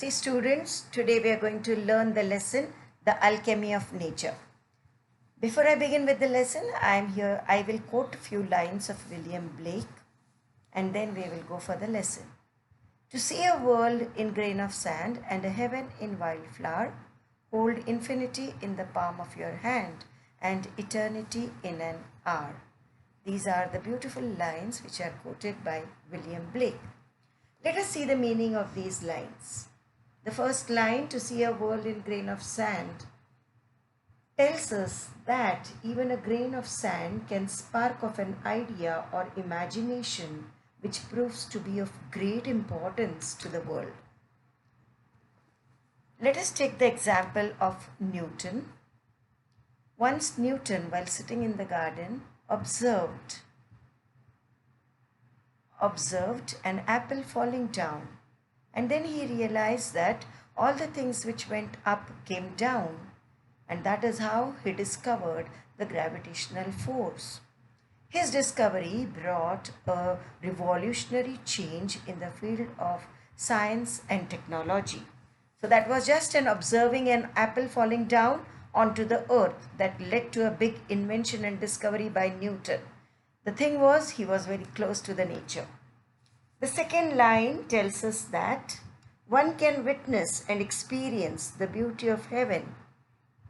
See students, today we are going to learn the lesson, The Alchemy of Nature. Before I begin with the lesson, I will quote a few lines of William Blake and then we will go for the lesson. To see a world in grain of sand and a heaven in wildflower, hold infinity in the palm of your hand and eternity in an hour. These are the beautiful lines which are quoted by William Blake. Let us see the meaning of these lines. The first line, to see a world in grain of sand, tells us that even a grain of sand can spark of an idea or imagination which proves to be of great importance to the world. Let us take the example of Newton. Once Newton, while sitting in the garden, observed an apple falling down, and then he realized that all the things which went up came down, and that is how he discovered the gravitational force. His discovery brought a revolutionary change in the field of science and technology. So that was just an observing an apple falling down onto the earth that led to a big invention and discovery by Newton. The thing was, he was very close to the nature. The second line tells us that one can witness and experience the beauty of heaven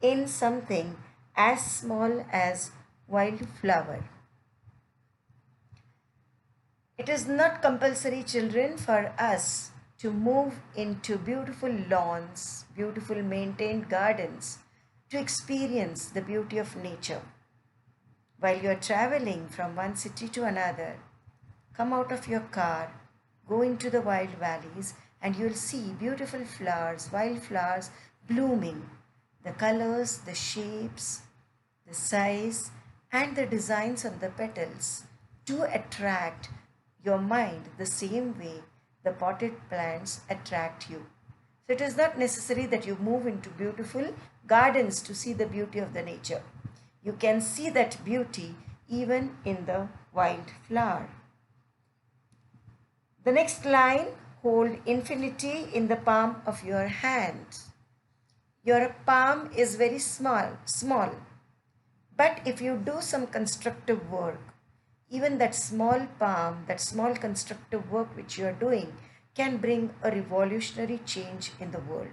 in something as small as wildflower. It is not compulsory, children, for us to move into beautiful lawns, beautiful maintained gardens, to experience the beauty of nature. While you are traveling from one city to another, come out of your car, go into the wild valleys, and you will see beautiful flowers, wildflowers blooming. The colors, the shapes, the size, and the designs on the petals do attract your mind the same way the potted plants attract you. So it is not necessary that you move into beautiful gardens to see the beauty of the nature. You can see that beauty even in the wildflower. The next line, hold infinity in the palm of your hand. Your palm is very small, but if you do some constructive work, even that small palm, that small constructive work which you are doing can bring a revolutionary change in the world.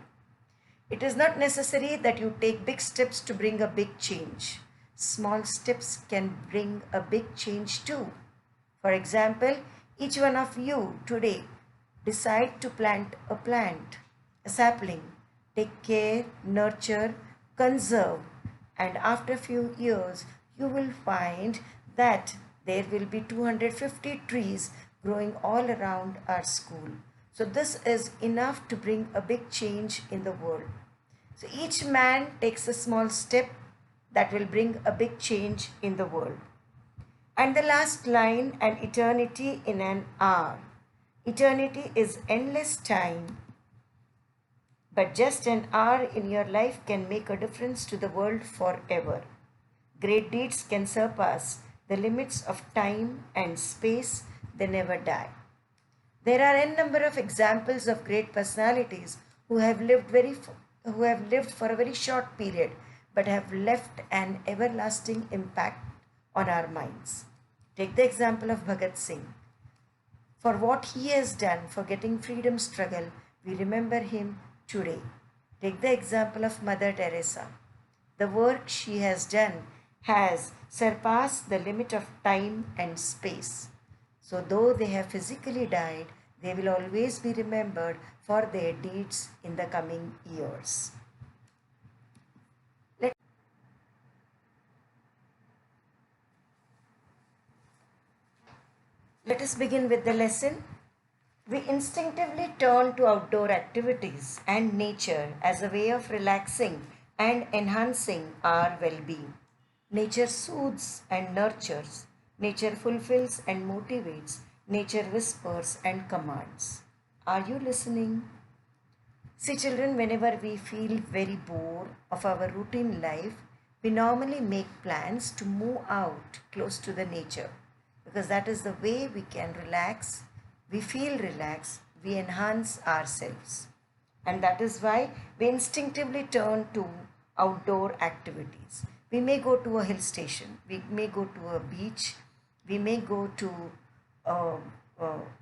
It is not necessary that you take big steps to bring a big change. Small steps can bring a big change too. For example, each one of you today decide to plant a sapling, take care, nurture, conserve, and after a few years you will find that there will be 250 trees growing all around our school. So this is enough to bring a big change in the world. So each man takes a small step that will bring a big change in the world. And the last line, an eternity in an hour. Eternity is endless time, but just an hour in your life can make a difference to the world forever. Great deeds can surpass the limits of time and space. They never die. There are n number of examples of great personalities who have lived for a very short period but have left an everlasting impact on our minds. Take the example of Bhagat Singh. For what he has done for getting freedom struggle, we remember him today. Take the example of Mother Teresa. The work she has done has surpassed the limit of time and space. So though they have physically died, they will always be remembered for their deeds in the coming years. Let us begin with the lesson. We instinctively turn to outdoor activities and nature as a way of relaxing and enhancing our well-being. Nature soothes and nurtures. Nature fulfills and motivates. Nature whispers and commands. Are you listening? See children, whenever we feel very bored of our routine life, we normally make plans to move out close to the nature, because that is the way we can relax, we feel relaxed, we enhance ourselves. And that is why we instinctively turn to outdoor activities. We may go to a hill station, we may go to a beach, we may go to uh,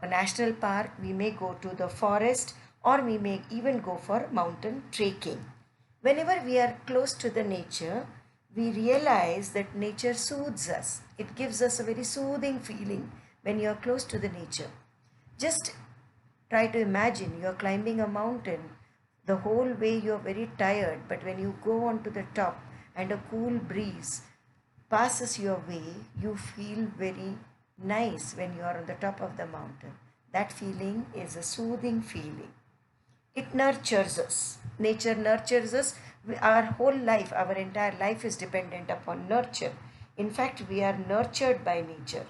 a national park, we may go to the forest, or we may even go for mountain trekking. Whenever we are close to the nature, we realize that nature soothes us. It gives us a very soothing feeling when you are close to the nature. Just try to imagine you are climbing a mountain. The whole way you are very tired, but when you go on to the top and a cool breeze passes your way, you feel very nice when you are on the top of the mountain. That feeling is a soothing feeling. It nurtures us. Nature nurtures us. Our whole life, our entire life is dependent upon nurture. In fact, we are nurtured by nature.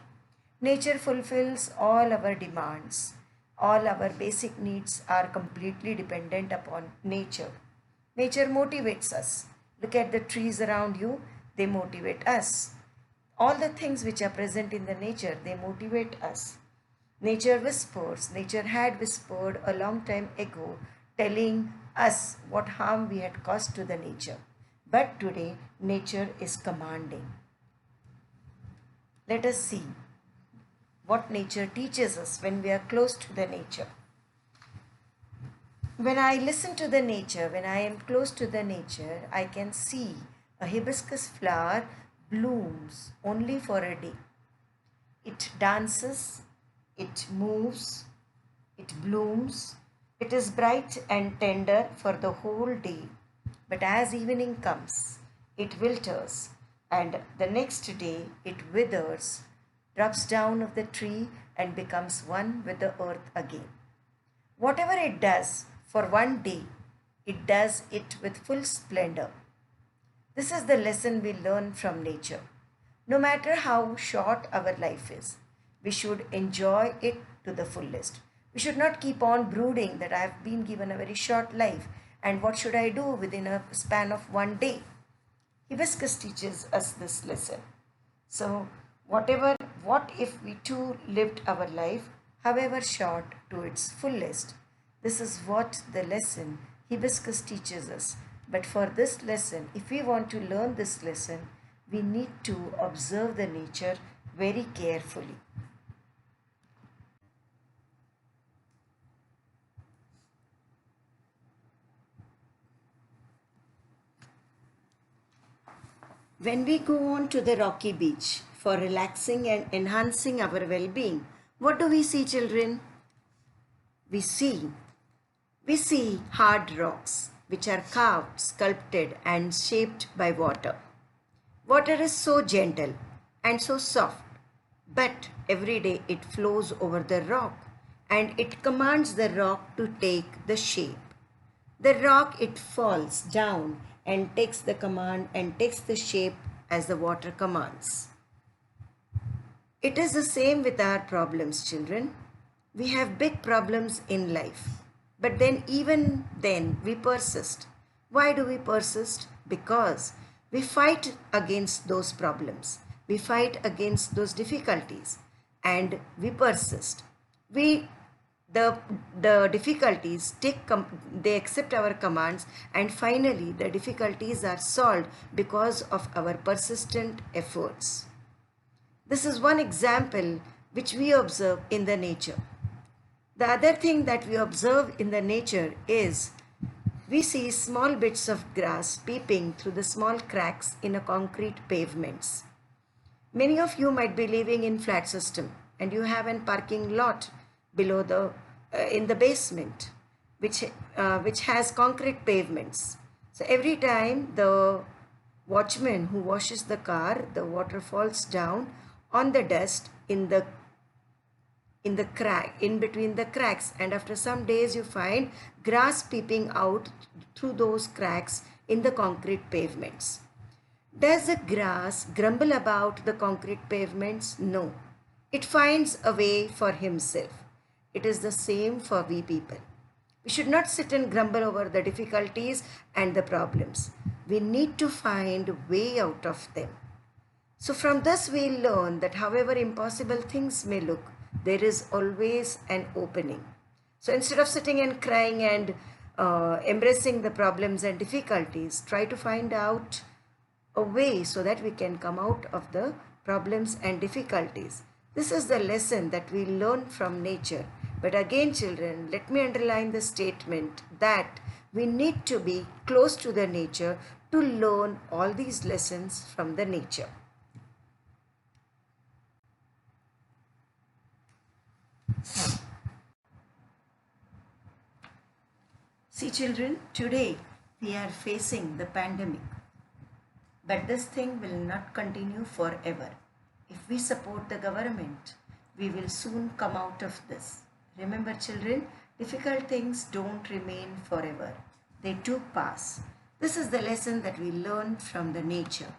Nature fulfills all our demands. All our basic needs are completely dependent upon nature. Nature motivates us. Look at the trees around you, they motivate us. All the things which are present in the nature, they motivate us. Nature whispers. Nature had whispered a long time ago, telling us what harm we had caused to the nature. But today, nature is commanding. Let us see what nature teaches us when we are close to the nature. When I listen to the nature, when I am close to the nature, I can see a hibiscus flower blooms only for a day. It dances, it moves, it blooms. It is bright and tender for the whole day. But as evening comes, it wilters, and the next day it withers, drops down of the tree, and becomes one with the earth again. Whatever it does for one day, it does it with full splendor. This is the lesson we learn from nature. No matter how short our life is, we should enjoy it to the fullest. We should not keep on brooding that I have been given a very short life and what should I do within a span of one day. Hibiscus teaches us this lesson. So, what if we too lived our life, however short, to its fullest? This is what the lesson Hibiscus teaches us. But for this lesson, if we want to learn this lesson, we need to observe the nature very carefully. When we go on to the rocky beach for relaxing and enhancing our well-being, what do we see, children? We see hard rocks which are carved, sculpted and shaped by water. Water is so gentle and so soft, but every day it flows over the rock and it commands the rock to take the shape. The rock, it falls down and takes the command and takes the shape as the water commands. It is the same with our problems, children. We have big problems in life, but then even then we persist. Why do we persist? Because we fight against those problems. We fight against those difficulties and we persist. The difficulties they accept our commands, and finally the difficulties are solved because of our persistent efforts. This is one example which we observe in the nature. The other thing that we observe in the nature is we see small bits of grass peeping through the small cracks in a concrete pavements. Many of you might be living in flat system and you have a parking lot below in the basement which has concrete pavements. So every time the watchman who washes the car, the water falls down on the dust in the crack, in between the cracks, and after some days you find grass peeping out through those cracks in the concrete pavements. Does the grass grumble about the concrete pavements? No. It finds a way for himself. It is the same for we people. We should not sit and grumble over the difficulties and the problems. We need to find a way out of them. So from this we learn that however impossible things may look, there is always an opening. So instead of sitting and crying and embracing the problems and difficulties, try to find out a way so that we can come out of the problems and difficulties. This is the lesson that we learn from nature. But again, children, let me underline the statement that we need to be close to the nature to learn all these lessons from the nature. See, children, today we are facing the pandemic. But this thing will not continue forever. If we support the government, we will soon come out of this. Remember, children, difficult things don't remain forever. They too pass. This is the lesson that we learn from the nature.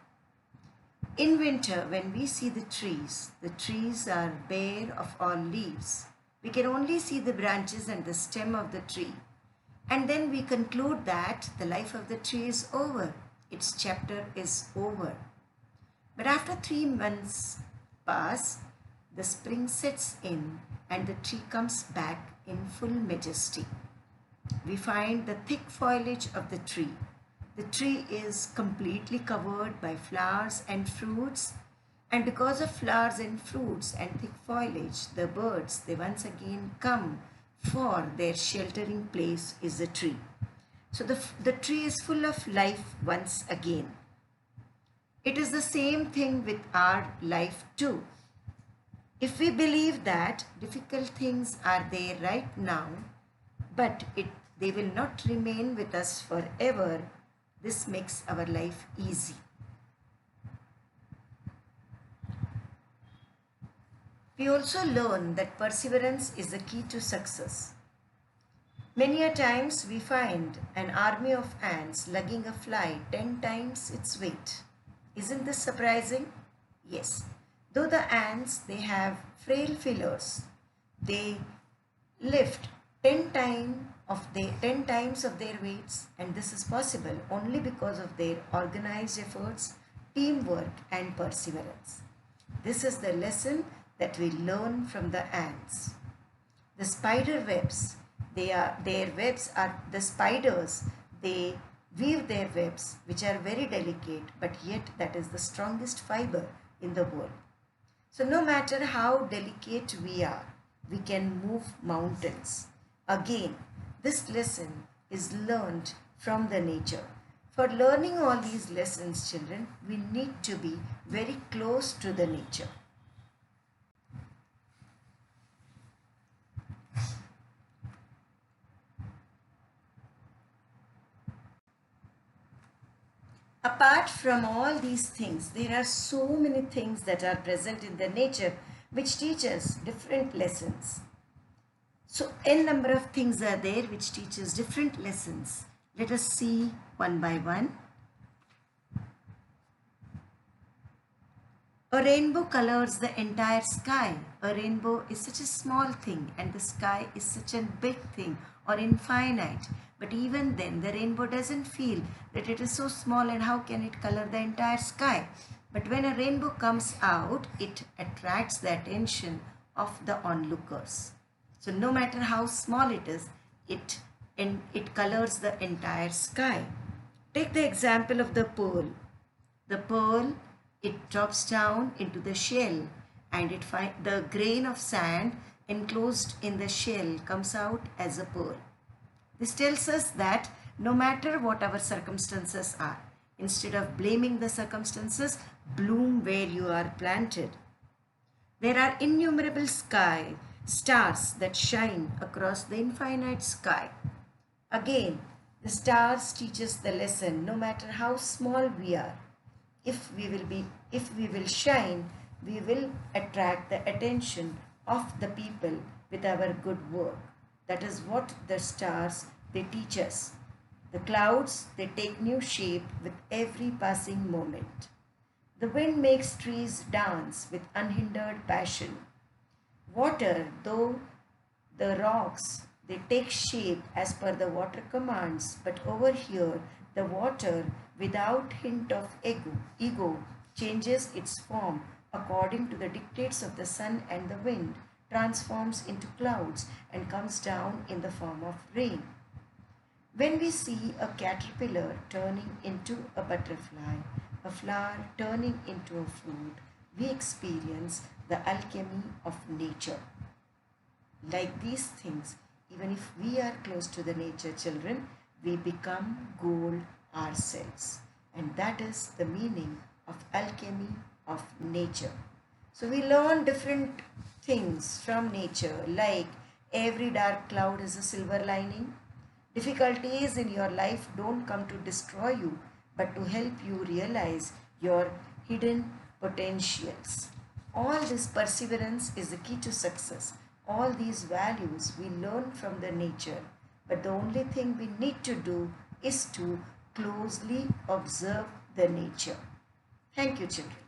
In winter, when we see the trees are bare of all leaves. We can only see the branches and the stem of the tree. And then we conclude that the life of the tree is over. Its chapter is over. But after 3 months pass, the spring sets in and the tree comes back in full majesty. We find the thick foliage of the tree. The tree is completely covered by flowers and fruits, and because of flowers and fruits and thick foliage, the birds, they once again come, for their sheltering place is the tree. So the tree is full of life once again. It is the same thing with our life too. If we believe that difficult things are there right now, but they will not remain with us forever, this makes our life easy. We also learn that perseverance is the key to success. Many a times we find an army of ants lugging a fly 10 times its weight. Isn't this surprising? Yes. Though the ants, they have frail feelers, they lift 10 times of their weights, and this is possible only because of their organized efforts, teamwork and perseverance. This is the lesson that we learn from the ants. The spider webs, the spiders, they weave their webs which are very delicate, but yet that is the strongest fiber in the world. So no matter how delicate we are, we can move mountains. Again, this lesson is learned from the nature. For learning all these lessons, children, we need to be very close to the nature. Apart from all these things, there are so many things that are present in the nature which teach us different lessons. So n number of things are there which teach us different lessons. Let us see one by one. A rainbow colors the entire sky. A rainbow is such a small thing and the sky is such a big thing or infinite. But even then, the rainbow doesn't feel that it is so small and how can it color the entire sky. But when a rainbow comes out, it attracts the attention of the onlookers. So no matter how small it is, it colors the entire sky. Take the example of the pearl. The pearl, it drops down into the shell and the grain of sand enclosed in the shell comes out as a pearl. This tells us that no matter what our circumstances are, instead of blaming the circumstances, bloom where you are planted. There are innumerable stars that shine across the infinite sky. Again, the stars teach us the lesson, no matter how small we are. If we will shine, we will attract the attention of the people with our good work. That is what the stars, they teach us. The clouds, they take new shape with every passing moment. The wind makes trees dance with unhindered passion. Water, though the rocks, they take shape as per the water commands, but over here, the water, without hint of ego, changes its form according to the dictates of the sun and the wind, transforms into clouds and comes down in the form of rain. When we see a caterpillar turning into a butterfly, a flower turning into a fruit, we experience the alchemy of nature. Like these things, even if we are close to the nature, children, we become gold ourselves. And that is the meaning of alchemy of nature. So we learn different things from nature, like every dark cloud is a silver lining. Difficulties in your life don't come to destroy you, but to help you realize your hidden potentials. All this perseverance is the key to success. All these values we learn from the nature, but the only thing we need to do is to closely observe the nature. Thank you, children.